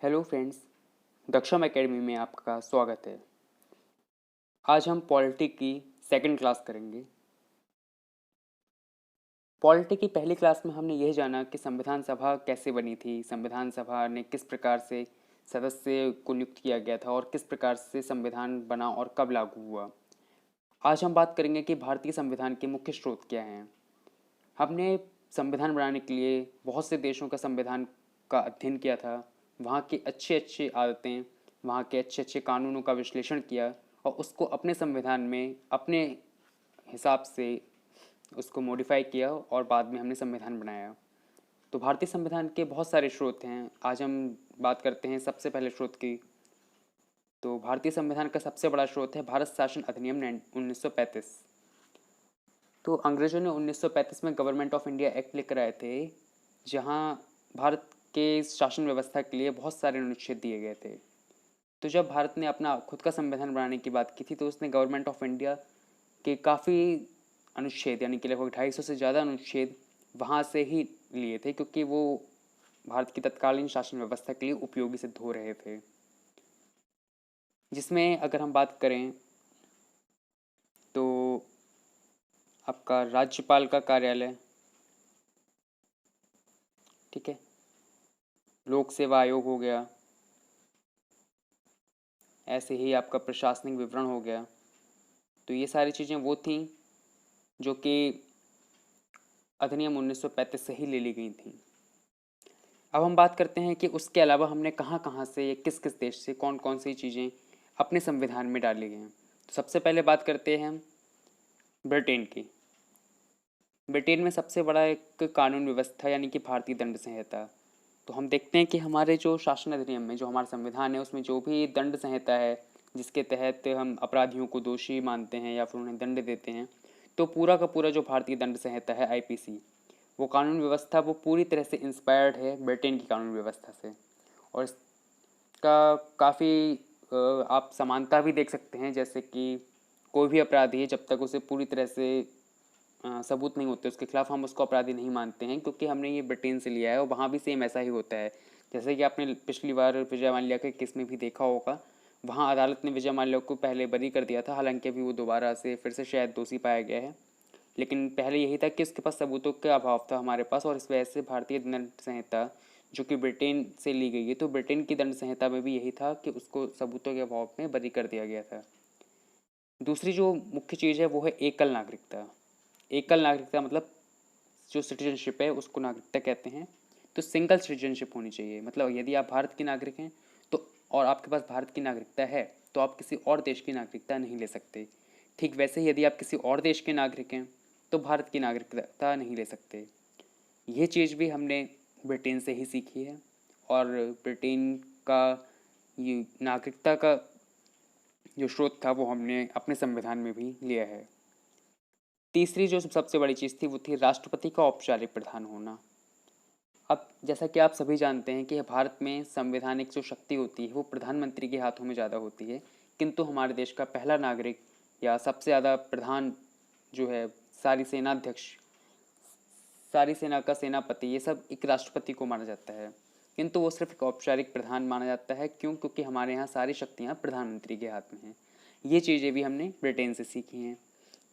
Hello friends, दक्षम academy में आपका स्वागत है। आज हम पॉलिटी की सेकंड क्लास करेंगे। पॉलिटी की पहली क्लास में हमने यह जाना कि संविधान सभा कैसे बनी थी, संविधान सभा ने किस प्रकार से सदस्य को नियुक्त किया गया था और किस प्रकार से संविधान बना और कब लागू हुआ। आज हम बात करेंगे कि भारतीय संविधान के मुख्य स्रोत क्या हैं। हमने संविधान बनाने के लिए बहुत से देशों का संविधान का अध्ययन किया था, वहाँ की अच्छी अच्छी आदतें, वहाँ के अच्छे अच्छे कानूनों का विश्लेषण किया और उसको अपने संविधान में अपने हिसाब से उसको मॉडिफाई किया और बाद में हमने संविधान बनाया। तो भारतीय संविधान के बहुत सारे स्रोत हैं। आज हम बात करते हैं सबसे पहले स्रोत की। तो भारतीय संविधान का सबसे बड़ा स्रोत है भारत शासन अधिनियम 1935। तो अंग्रेजों ने 1935 में गवर्नमेंट ऑफ इंडिया एक्ट लेकर आए थे, जहां भारत के शासन व्यवस्था के लिए बहुत सारे अनुच्छेद दिए गए थे। तो जब भारत ने अपना खुद का संविधान बनाने की बात की थी तो उसने गवर्नमेंट ऑफ इंडिया के काफ़ी अनुच्छेद यानी कि लगभग 250 से ज़्यादा अनुच्छेद वहाँ से ही लिए थे, क्योंकि वो भारत की तत्कालीन शासन व्यवस्था के लिए उपयोगी सिद्ध हो रहे थे। जिसमें अगर हम बात करें तो आपका राज्यपाल का कार्यालय, ठीक है, लोक सेवा आयोग हो गया, ऐसे ही आपका प्रशासनिक विवरण हो गया। तो ये सारी चीज़ें वो थी जो कि अधिनियम 1935 से ही ले ली गई थी। अब हम बात करते हैं कि उसके अलावा हमने कहाँ कहाँ से या किस किस देश से कौन कौन सी चीज़ें अपने संविधान में डाली गई हैं। तो सबसे पहले बात करते हैं हम ब्रिटेन की। ब्रिटेन में सबसे बड़ा एक कानून व्यवस्था यानी कि भारतीय दंड संहिता। तो हम देखते हैं कि हमारे जो शासन अधिनियम में जो हमारा संविधान है उसमें जो भी दंड संहिता है जिसके तहत हम अपराधियों को दोषी मानते हैं या फिर उन्हें दंड देते हैं, तो पूरा का पूरा जो भारतीय दंड संहिता है आईपीसी, वो कानून व्यवस्था वो पूरी तरह से इंस्पायर्ड है ब्रिटेन की कानून व्यवस्था से। और इसका काफ़ी आप समानता भी देख सकते हैं, जैसे कि कोई भी अपराधी है जब तक उसे पूरी तरह से सबूत नहीं होते उसके खिलाफ हम उसको अपराधी नहीं मानते हैं, क्योंकि हमने ये ब्रिटेन से लिया है और वहाँ भी सेम ऐसा ही होता है। जैसे कि आपने पिछली बार विजय माल्या के केस में भी देखा होगा, वहाँ अदालत ने विजय माल्या को पहले बरी कर दिया था, हालांकि अभी वो दोबारा से फिर से शायद दोषी पाया गया है। लेकिन पहले यही था कि उसके पास सबूतों का अभाव था हमारे पास, और इस वजह से भारतीय दंड संहिता जो कि ब्रिटेन से ली गई है, तो ब्रिटेन की दंड संहिता में भी यही था कि उसको सबूतों के अभाव में बरी कर दिया गया था। दूसरी जो मुख्य चीज़ है वो है एकल नागरिकता। एकल नागरिकता मतलब जो सिटीजनशिप है उसको नागरिकता कहते हैं। तो सिंगल सिटीजनशिप होनी चाहिए, मतलब यदि आप भारत के नागरिक हैं तो और आपके पास भारत की नागरिकता है तो आप किसी और देश की नागरिकता नहीं ले सकते। ठीक वैसे ही यदि आप किसी और देश के नागरिक हैं तो भारत की नागरिकता नहीं ले सकते। ये चीज़ भी हमने ब्रिटेन से ही सीखी है, और ब्रिटेन का ये नागरिकता का जो स्रोत था वो हमने अपने संविधान में भी लिया है। तीसरी जो सबसे बड़ी चीज़ थी वो थी राष्ट्रपति का औपचारिक प्रधान होना। अब जैसा कि आप सभी जानते हैं कि भारत में संवैधानिक जो शक्ति होती है वो प्रधानमंत्री के हाथों में ज़्यादा होती है, किंतु हमारे देश का पहला नागरिक या सबसे ज़्यादा प्रधान जो है, सारी सेनाध्यक्ष, सारी सेना का सेनापति, ये सब एक राष्ट्रपति को माना जाता है, किंतु वो सिर्फ एक औपचारिक प्रधान माना जाता है। क्यों? क्योंकि हमारे यहाँ सारी शक्तियाँ प्रधानमंत्री के हाथ में हैं। ये चीज़ें भी हमने ब्रिटेन से सीखी हैं।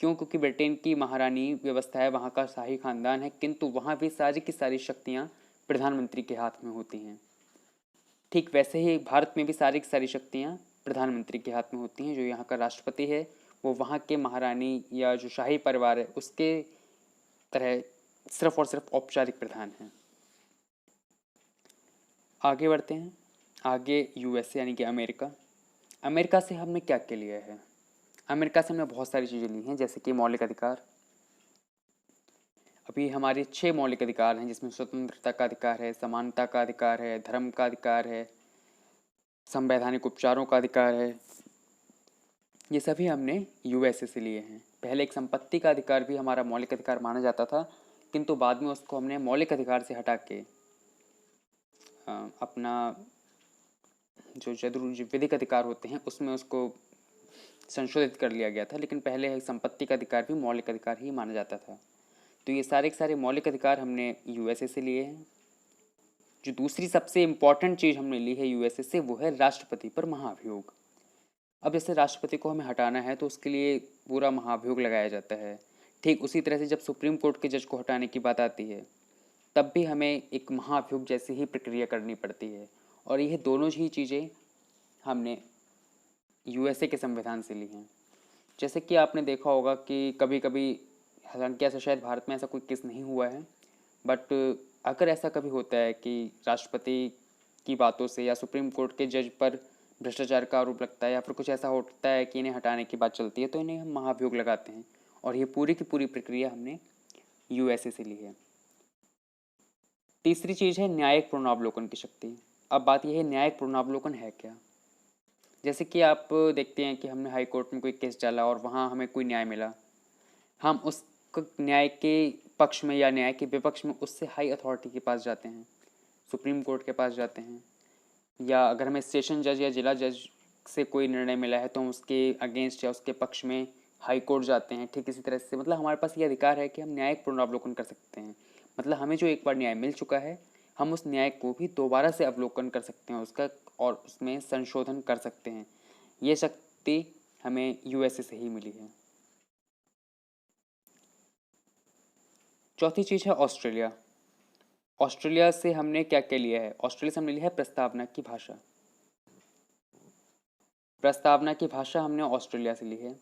क्यों? क्योंकि ब्रिटेन की महारानी व्यवस्था है, वहाँ का शाही खानदान है, किंतु वहाँ भी सारी की सारी शक्तियाँ प्रधानमंत्री के हाथ में होती हैं। ठीक वैसे ही भारत में भी सारी की सारी शक्तियाँ प्रधानमंत्री के हाथ में होती हैं। जो यहाँ का राष्ट्रपति है वो वहाँ के महारानी या जो शाही परिवार है उसके तरह सिर्फ और सिर्फ औपचारिक प्रधान हैं। आगे बढ़ते हैं। आगे यूएसए यानी कि अमेरिका। अमेरिका से हमने क्या क्या लिया है? अमेरिका से हमने बहुत सारी चीज़ें ली हैं, जैसे कि मौलिक अधिकार। अभी हमारे 6 मौलिक अधिकार हैं, जिसमें स्वतंत्रता का अधिकार है, समानता का अधिकार है, धर्म का अधिकार है, संवैधानिक उपचारों का अधिकार है। ये सभी हमने यूएसए से लिए हैं। पहले एक संपत्ति का अधिकार भी हमारा मौलिक अधिकार माना जाता था, किंतु बाद में उसको हमने मौलिक अधिकार से हटा के अपना जो जरूरी विधिक अधिकार होते हैं उसमें उसको संशोधित कर लिया गया था। लेकिन पहले संपत्ति का अधिकार भी मौलिक अधिकार ही माना जाता था। तो ये सारे के सारे मौलिक अधिकार हमने यूएसए से लिए हैं। जो दूसरी सबसे इम्पॉर्टेंट चीज़ हमने ली है यूएसए से, वो है राष्ट्रपति पर महाभियोग। अब जैसे राष्ट्रपति को हमें हटाना है तो उसके लिए पूरा महाभियोग लगाया जाता है। ठीक उसी तरह से जब सुप्रीम कोर्ट के जज को हटाने की बात आती है तब भी हमें एक महाभियोग जैसी ही प्रक्रिया करनी पड़ती है। और यह दोनों ही चीज़ें हमने यूएसए के संविधान से ली हैं। जैसे कि आपने देखा होगा कि कभी कभी, हालांकि ऐसा शायद भारत में ऐसा कोई केस नहीं हुआ है, बट अगर ऐसा कभी होता है कि राष्ट्रपति की बातों से या सुप्रीम कोर्ट के जज पर भ्रष्टाचार का आरोप लगता है या फिर कुछ ऐसा होता है कि इन्हें हटाने की बात चलती है, तो इन्हें हम महाभियोग लगाते हैं। और ये पूरी की पूरी प्रक्रिया हमने यूएसए से ली है। तीसरी चीज़ है न्यायिक पुनरावलोकन की शक्ति। अब बात यह है, न्यायिक पुनरावलोकन है क्या। जैसे कि आप देखते हैं कि हमने हाई कोर्ट में कोई केस डाला और वहाँ हमें कोई न्याय मिला, हम उस न्याय के पक्ष में या न्याय के विपक्ष में उससे हाई अथॉरिटी के पास जाते हैं, सुप्रीम कोर्ट के पास जाते हैं, या अगर हमें स्टेशन जज या जिला जज से कोई निर्णय मिला है तो हम उसके अगेंस्ट या उसके पक्ष में हाई कोर्ट जाते हैं। ठीक इसी तरह से मतलब हमारे पास ये अधिकार है कि हम न्यायिक पुनरावलोकन कर सकते हैं। मतलब हमें जो एक बार न्याय मिल चुका है, हम उस न्याय को भी दोबारा से अवलोकन कर सकते हैं उसका, और उसमें संशोधन कर सकते हैं। ये शक्ति हमें यूएसए से ही मिली है। चौथी चीज़ है ऑस्ट्रेलिया। ऑस्ट्रेलिया से हमने क्या क्या लिया है। ऑस्ट्रेलिया से हमने लिया है प्रस्तावना की भाषा। प्रस्तावना की भाषा हमने ऑस्ट्रेलिया से ली है।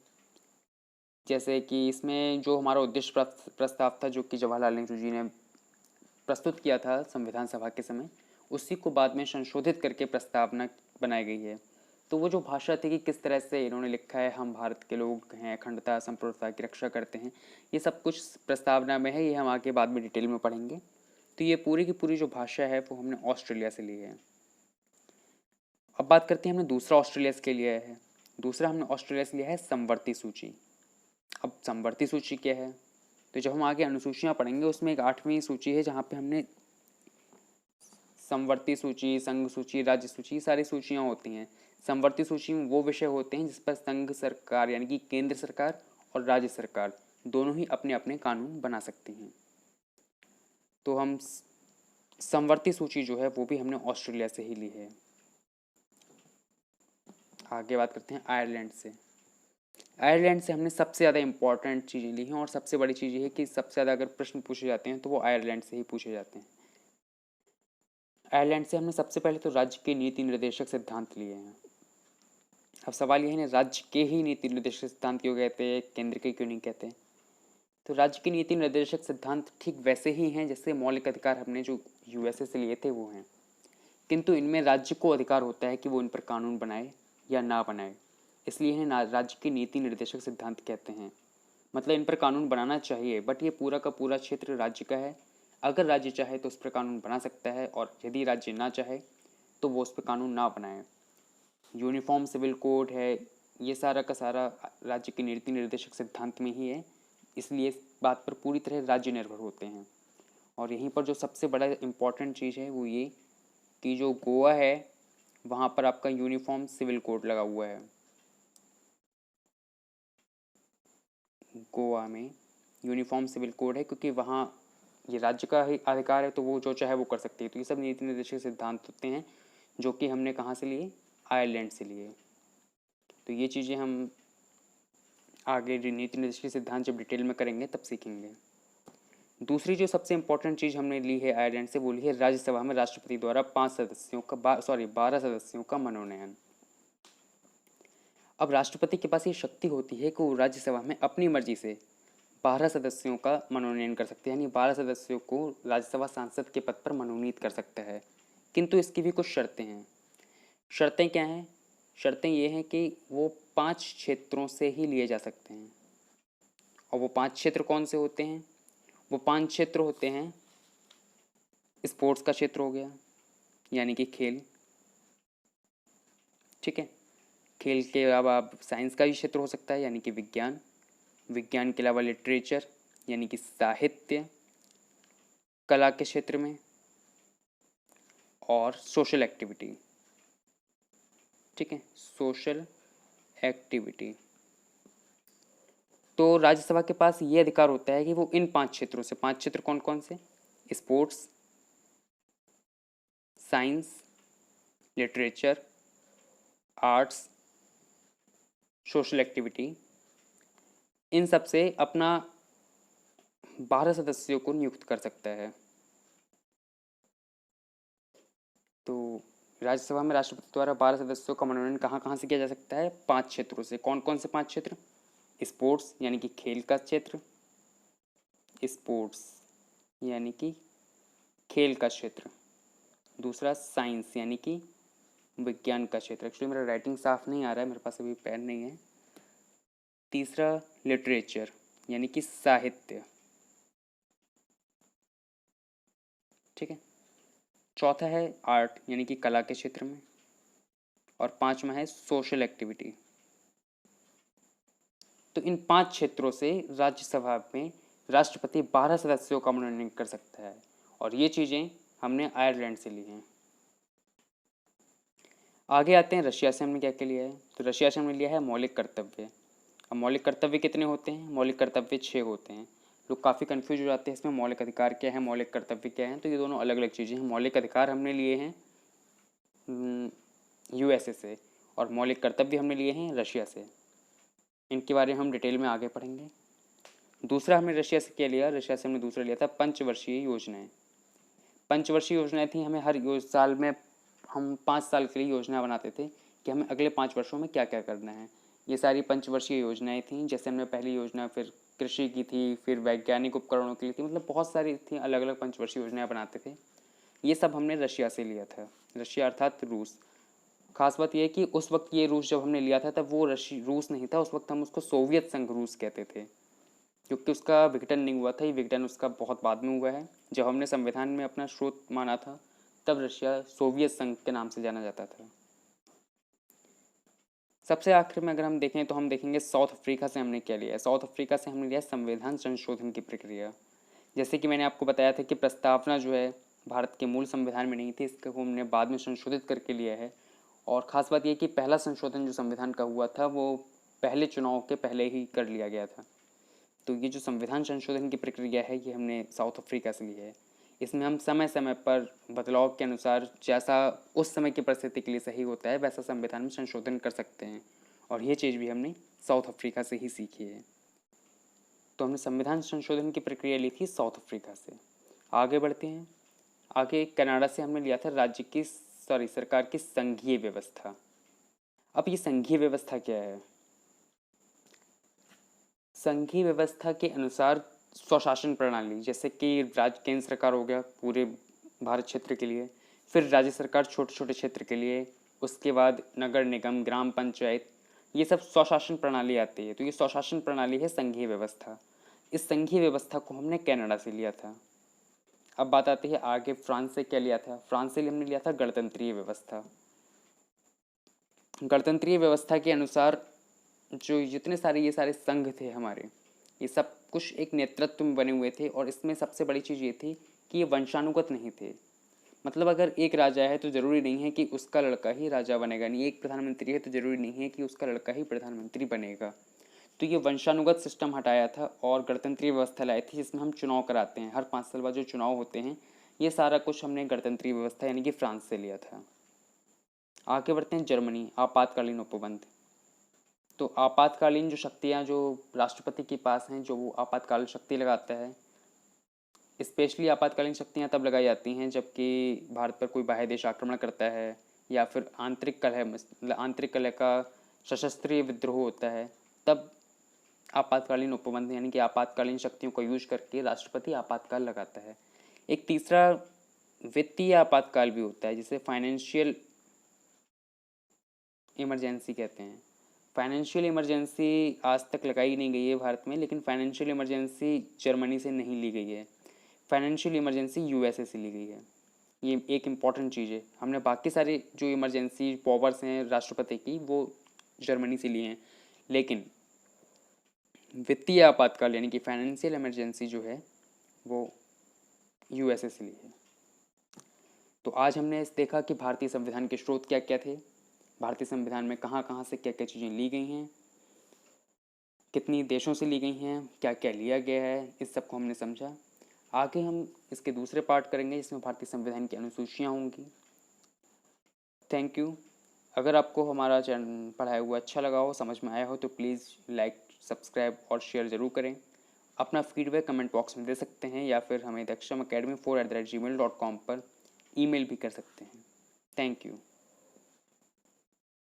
जैसे कि इसमें जो हमारा उद्देश्य प्रस्ताव था, जो कि जवाहरलाल नेहरू जी ने प्रस्तुत किया था संविधान सभा के समय, उसी को बाद में संशोधित करके प्रस्तावना बनाई गई है। तो वो जो भाषा थी कि किस तरह से इन्होंने लिखा है, हम भारत के लोग हैं, अखंडता संप्रभुता की रक्षा करते हैं, ये सब कुछ प्रस्तावना में है। ये हम आगे बाद में डिटेल में पढ़ेंगे। तो ये पूरी की पूरी जो भाषा है वो हमने ऑस्ट्रेलिया से ली है। अब बात करते हैं हमने दूसरा ऑस्ट्रेलिया से लिया है। दूसरा हमने ऑस्ट्रेलिया से लिया है समवर्ती सूची। अब समवर्ती सूची क्या है, तो जब हम आगे अनुसूचियाँ पढ़ेंगे उसमें एक 8वीं सूची है जहाँ पे हमने समवर्ती सूची, संघ सूची, राज्य सूची, सारी सूचियाँ होती हैं। समवर्ती सूची में वो विषय होते हैं जिस पर संघ सरकार यानी कि केंद्र सरकार और राज्य सरकार दोनों ही अपने अपने कानून बना सकती हैं। तो हम समवर्ती सूची जो है वो भी हमने ऑस्ट्रेलिया से ही ली है। आगे बात करते हैं आयरलैंड से। आयरलैंड से हमने सबसे ज़्यादा इंपॉर्टेंट चीज़ें ली हैं, और सबसे बड़ी चीज़ ये है कि सबसे ज़्यादा अगर प्रश्न पूछे जाते हैं तो वो आयरलैंड से ही पूछे जाते हैं। आयरलैंड से हमने सबसे पहले तो राज्य के नीति निर्देशक सिद्धांत लिए हैं। अब सवाल यह है, राज्य के ही नीति निर्देशक सिद्धांत क्यों कहते हैं, केंद्र के क्यों नहीं कहते। तो राज्य के नीति निर्देशक सिद्धांत ठीक वैसे ही हैं जैसे मौलिक अधिकार हमने जो यूएसए से लिए थे वो हैं, किंतु इनमें राज्य को अधिकार होता है कि वो इन पर कानून बनाए या ना बनाए। इसलिए इन्हें राज्य के नीति निर्देशक सिद्धांत कहते हैं। मतलब इन पर कानून बनाना चाहिए, बट ये पूरा का पूरा क्षेत्र राज्य का है। अगर राज्य चाहे तो उस पर कानून बना सकता है, और यदि राज्य ना चाहे तो वो उस पर कानून ना बनाए। यूनिफॉर्म सिविल कोड है, ये सारा का सारा राज्य के नीति निर्देशक सिद्धांत में ही है। इसलिए इस बात पर पूरी तरह राज्य निर्भर होते हैं। और यहीं पर जो सबसे बड़ा इम्पॉर्टेंट चीज़ है वो ये कि जो गोवा है वहाँ पर आपका यूनिफॉर्म सिविल कोड लगा हुआ है। गोवा में यूनिफॉर्म सिविल कोड है क्योंकि वहाँ ये राज्य का ही अधिकार है, तो वो जो चाहे वो कर सकती है। तो ये सब नीति निर्देशक सिद्धांत होते हैं जो कि हमने कहाँ से लिए, आयरलैंड से लिए। तो ये चीज़ें हम आगे नीति निर्देशक सिद्धांत जब डिटेल में करेंगे तब सीखेंगे। दूसरी जो सबसे इम्पोर्टेंट चीज़ हमने ली है आयरलैंड से, वो ली है राज्यसभा में राष्ट्रपति द्वारा 12 सदस्यों का मनोनयन। अब राष्ट्रपति के पास ये शक्ति होती है कि वो राज्यसभा में अपनी मर्जी से 12 सदस्यों का मनोनयन कर सकते हैं, यानी 12 सदस्यों को राज्यसभा सांसद के पद पर मनोनीत कर सकता है। किंतु इसकी भी कुछ शर्तें हैं। शर्तें क्या हैं? शर्तें ये हैं कि वो 5 क्षेत्रों से ही लिए जा सकते हैं। और वो 5 क्षेत्र कौन से होते हैं? वो 5 क्षेत्र होते हैं, स्पोर्ट्स का क्षेत्र हो गया यानी कि खेल, ठीक है। खेल के अलावा आप साइंस का भी क्षेत्र हो सकता है यानी कि विज्ञान, विज्ञान के अलावा लिटरेचर यानी कि साहित्य, कला के क्षेत्र में, और सोशल एक्टिविटी, ठीक है, सोशल एक्टिविटी। तो राज्यसभा के पास ये अधिकार होता है कि वो इन 5 क्षेत्रों से, 5 क्षेत्र कौन कौन से, sports, science, literature, arts, social activity, इन सब से अपना 12 सदस्यों को नियुक्त कर सकता है। तो राज्यसभा में राष्ट्रपति द्वारा 12 सदस्यों का मनोनयन कहाँ कहाँ से किया जा सकता है? 5 क्षेत्रों से। कौन कौन से 5 क्षेत्र? स्पोर्ट्स यानी कि खेल का क्षेत्र, स्पोर्ट्स यानी कि खेल का क्षेत्र। दूसरा साइंस यानी कि विज्ञान का क्षेत्र। एक्चुअली मेरा राइटिंग साफ नहीं आ रहा है, मेरे पास अभी पेन नहीं है। तीसरा लिटरेचर यानी कि साहित्य, ठीक है। चौथा है आर्ट यानी कि कला के क्षेत्र में, और 5वां है सोशल एक्टिविटी। तो इन 5 क्षेत्रों से राज्यसभा में राष्ट्रपति 12 सदस्यों का मनोनयन कर सकता है, और ये चीज़ें हमने आयरलैंड से ली हैं। आगे आते हैं रशिया से हमने क्या क्या लिया है। तो रशिया से हमने लिया है मौलिक कर्तव्य। अब मौलिक कर्तव्य कितने होते हैं? मौलिक कर्तव्य 6 होते हैं। लोग काफ़ी कन्फ्यूज हो जाते हैं इसमें, मौलिक अधिकार क्या है, मौलिक कर्तव्य क्या है। तो ये दोनों अलग अलग चीज़ें हैं। मौलिक अधिकार हमने लिए हैं यूएसए से, और मौलिक कर्तव्य हमने लिए हैं रशिया से। इनके बारे में हम डिटेल में आगे पढ़ेंगे। दूसरा हमने रशिया से क्या लिया? रशिया से हमने दूसरा लिया था पंचवर्षीय योजनाएं। पंचवर्षीय योजनाएं थी, हमें हर साल में हम 5 साल के लिए योजना बनाते थे कि हमें अगले 5 वर्षों में क्या क्या करना है। ये सारी पंचवर्षीय योजनाएं थीं। जैसे हमने पहली योजना फिर कृषि की थी, फिर वैज्ञानिक उपकरणों की थी, मतलब बहुत सारी थी, अलग अलग पंचवर्षीय योजनाएं बनाते थे। ये सब हमने रशिया से लिया था। रशिया अर्थात रूस। खास बात यह है कि उस वक्त ये रूस जब हमने लिया था तब वो रूस नहीं था, उस वक्त हम उसको सोवियत संघ रूस कहते थे, क्योंकि उसका विघटन नहीं हुआ था। ये विघटन उसका बहुत बाद में हुआ है। जब हमने संविधान में अपना स्रोत माना था तब रशिया सोवियत संघ के नाम से जाना जाता था। सबसे आखिर में अगर हम देखें तो हम देखेंगे साउथ अफ्रीका से हमने क्या लिया है। साउथ अफ्रीका से हमने लिया संविधान संशोधन की प्रक्रिया। जैसे कि मैंने आपको बताया था कि प्रस्तावना जो है भारत के मूल संविधान में नहीं थी, इसको हमने बाद में संशोधित करके लिया है। और ख़ास बात यह कि पहला संशोधन जो संविधान का हुआ था वो पहले चुनाव के पहले ही कर लिया गया था। तो ये जो संविधान संशोधन की प्रक्रिया है ये हमने साउथ अफ्रीका से ली है। इसमें हम समय समय पर बदलाव के अनुसार जैसा उस समय की परिस्थिति के लिए सही होता है वैसा संविधान में संशोधन कर सकते हैं, और ये चीज़ भी हमने साउथ अफ्रीका से ही सीखी है। तो हमने संविधान संशोधन की प्रक्रिया ली थी साउथ अफ्रीका से। आगे बढ़ते हैं। आगे कनाडा से हमने लिया था सरकार की संघीय व्यवस्था। अब ये संघीय व्यवस्था क्या है? संघीय व्यवस्था के अनुसार स्वशासन प्रणाली, जैसे कि राज्य केंद्र सरकार हो गया पूरे भारत क्षेत्र के लिए, फिर राज्य सरकार छोटे छोटे क्षेत्र के लिए, उसके बाद नगर निगम, ग्राम पंचायत, ये सब स्वशासन प्रणाली आती है। तो ये स्वशासन प्रणाली है संघीय व्यवस्था। इस संघीय व्यवस्था को हमने कनाडा से लिया था। अब बात आती है आगे फ्रांस से क्या लिया था। फ्रांस से हमने लिया था गणतंत्रीय व्यवस्था। गणतंत्रीय व्यवस्था के अनुसार जो जितने सारे ये सारे संघ थे हमारे, ये सब कुछ एक नेतृत्व में बने हुए थे, और इसमें सबसे बड़ी चीज़ ये थी कि ये वंशानुगत नहीं थे। मतलब अगर एक राजा है तो ज़रूरी नहीं है कि उसका लड़का ही राजा बनेगा, नहीं एक प्रधानमंत्री है तो ज़रूरी नहीं है कि उसका लड़का ही प्रधानमंत्री बनेगा। तो ये वंशानुगत सिस्टम हटाया था और गणतंत्रीय व्यवस्था लाई थी, जिसमें हम चुनाव कराते हैं। हर 5 साल बाद जो चुनाव होते हैं, ये सारा कुछ हमने गणतंत्रीय व्यवस्था यानी कि फ्रांस से लिया था। आगे बढ़ते हैं जर्मनी, आपातकालीन उपबंध। तो आपातकालीन जो शक्तियाँ जो राष्ट्रपति के पास हैं, जो वो आपातकालीन शक्ति लगाता है, स्पेशली आपातकालीन शक्तियाँ तब लगाई जाती हैं जबकि भारत पर कोई बाह्य देश आक्रमण करता है, या फिर आंतरिक कलह का सशस्त्रीय विद्रोह होता है, तब आपातकालीन उपबंध यानी कि आपातकालीन शक्तियों को यूज करके राष्ट्रपति आपातकाल लगाता है। एक तीसरा वित्तीय आपातकाल भी होता है, जिसे फाइनेंशियल इमरजेंसी कहते हैं। फाइनेंशियल इमरजेंसी आज तक लगाई नहीं गई है भारत में, लेकिन फाइनेंशियल इमरजेंसी जर्मनी से नहीं ली गई है। फाइनेंशियल इमरजेंसी यूएसए से ली गई है। ये एक इम्पॉर्टेंट चीज़ है। हमने बाकी सारे जो इमरजेंसी पावर्स हैं राष्ट्रपति की वो जर्मनी से लिए हैं, लेकिन वित्तीय आपातकाल यानी कि फाइनेंशियल इमरजेंसी जो है वो यूएसए से ली है। तो आज हमने देखा कि भारतीय संविधान के स्रोत क्या क्या थे, भारतीय संविधान में कहाँ कहाँ से क्या क्या चीज़ें ली गई हैं, कितनी देशों से ली गई हैं, क्या क्या लिया गया है, इस सब को हमने समझा। आगे हम इसके दूसरे पार्ट करेंगे जिसमें भारतीय संविधान की अनुसूचियाँ होंगी, थैंक यू। अगर आपको हमारा चैनल पढ़ाया हुआ अच्छा लगा हो, समझ में आया हो, तो प्लीज़ लाइक, सब्सक्राइब और शेयर ज़रूर करें। अपना फीडबैक कमेंट बॉक्स में दे सकते हैं या फिर हमें दक्षम academy4@gmail.com पर ईमेल भी कर सकते हैं। Thank you.